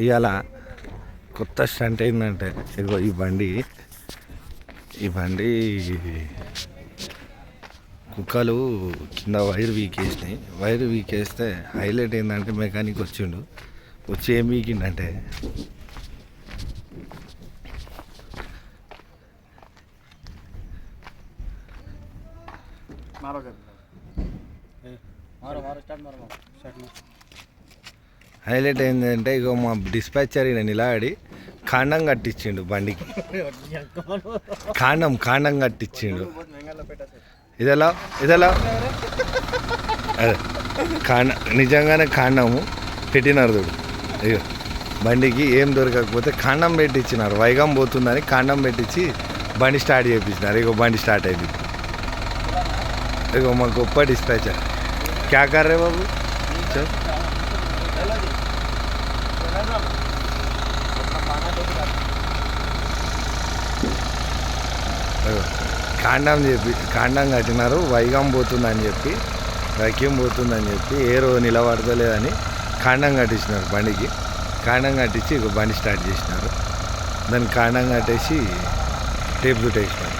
ఇవాళ కొత్త స్టంట్ ఏంటంటే ఇగో ఈ బండి కుక్కలు కింద వైర్ వీకేసినాయి. వైర్ వీకేస్తే హైలైట్ ఏంటంటే మెకానిక్ వచ్చిండు. వచ్చి ఏం వీకిండంటే హైలైట్ ఏంటంటే ఇగో మా డిస్పాచర్ ఈయన నిలబడి కాండం కట్టించిండు బండికి. కాండం కట్టించిండు. ఇదెలా అదే నిజంగానే కాండము పెట్టినారు చూడు. ఇక బండికి ఏం దొరకకపోతే కాండం పెట్టించినారు. వైగం పోతుందని కాండం పెట్టించి బండి స్టార్ట్ చేయించినారు. ఇగో బండి స్టార్ట్ అయింది. ఇగో మా గొప్ప డిస్పాచర్. క్యా కర్ రే బాబు? కాండం కట్టినారు. వైగం పోతుందని చెప్పి, వైక్యం పోతుందని చెప్పి, ఏరో నిలబడతలేదని కాండం కట్టించినారు బండికి. కాండం కట్టించి ఇక బండి స్టార్ట్ చేసినారు. దాన్ని కాండం కట్టేసి టేప్ చుట్టేసినారు.